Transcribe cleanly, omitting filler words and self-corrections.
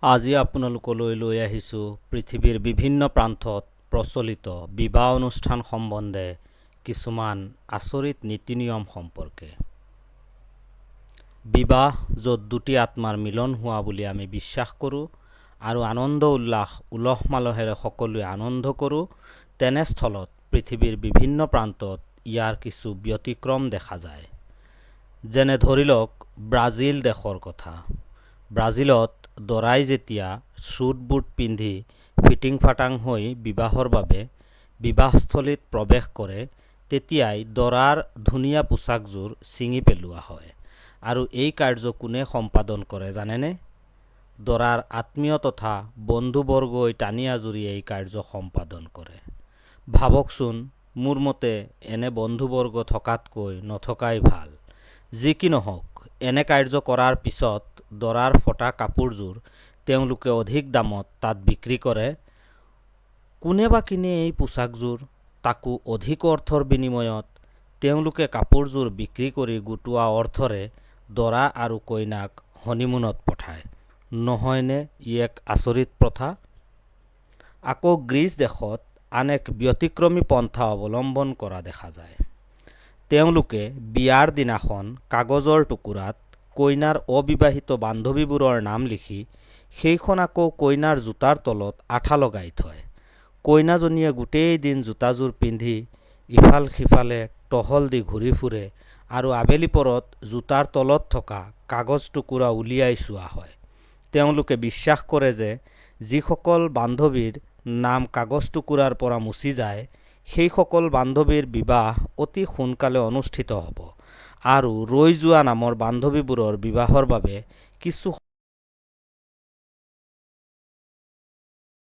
আজি আপোনালোকলৈ লৈ আহিছোঁ পৃথিৱীৰ বিভিন্ন প্ৰান্তত প্ৰচলিত বিবাহ অনুষ্ঠান সম্বন্ধে কিছুমান আচৰিত নীতি নিয়ম সম্পৰ্কে। বিবাহ য'ত দুটি আত্মাৰ মিলন হোৱা বুলি আমি বিশ্বাস কৰোঁ আৰু আনন্দ উলহ মালহেৰে সকলোৱে আনন্দ কৰোঁ, তেনেস্থলত পৃথিৱীৰ বিভিন্ন প্ৰান্তত ইয়াৰ কিছু ব্যতিক্ৰম দেখা যায়। যেনে ধৰি লওক ব্ৰাজিল দেশৰ কথা। ব্ৰাজিলত দৰাই যেতিয়া স্যুট বুট পিন্ধি ফিটিং ফাটাং হৈ বিবাহৰ বাবে বিবাহস্থলীত প্ৰৱেশ কৰে, তেতিয়াই দৰাৰ ধুনীয়া পোছাকযোৰ ছিঙি পেলোৱা হয়। আৰু এই কাৰ্য কোনে সম্পাদন কৰে জানেনে? দৰাৰ আত্মীয় তথা বন্ধুবৰ্গই টানি আজুৰি এই কাৰ্য সম্পাদন কৰে। ভাবকচোন, মোৰ মতে এনে বন্ধুবৰ্গ থকাতকৈ নথকাই ভাল। যি কি নহওক, এনে কাৰ্য কৰাৰ পিছত দৰাৰ ফটা কাপোৰযোৰ তেওঁলোকে অধিক দামত তাত বিক্ৰী কৰে। কোনে বা কিনে এই পোছাকযোৰ, তাকো অধিক অৰ্থৰ বিনিময়ত? তেওঁলোকে কাপোৰযোৰ বিক্ৰী কৰি গোটোৱা অৰ্থৰে দৰা আৰু কইনাক হনিমুনত পঠায়। নহয়নে ই এক আচৰিত প্ৰথা? আকৌ গ্ৰীচ দেশত আন এক ব্যতিক্ৰমী পন্থা অৱলম্বন কৰা দেখা যায়। তেওঁলোকে বিয়াৰ দিনাখন কাগজৰ টুকুৰাত কইনাৰ অবিবাহিত বান্ধৱীবোৰৰ নাম লিখি সেইখন আকৌ কইনাৰ জোতাৰ তলত আঠা লগাই থয়। কইনাজনীয়ে গোটেই দিন জোতাযোৰ পিন্ধি ইফাল সিফালে টহল দি ঘূৰি ফুৰে আৰু আবেলি পৰত জোতাৰ তলত থকা কাগজ টুকুৰা উলিয়াই চোৱা হয়। তেওঁলোকে বিশ্বাস কৰে যে যিসকল বান্ধৱীৰ নাম কাগজ টুকুৰাৰ পৰা মুচি যায়, সেইসকল বান্ধৱীৰ বিবাহ অতি সোনকালে অনুষ্ঠিত হ'ব আৰু ৰৈ যোৱা নামৰ বান্ধৱীবোৰৰ বিবাহৰ বাবে কিছু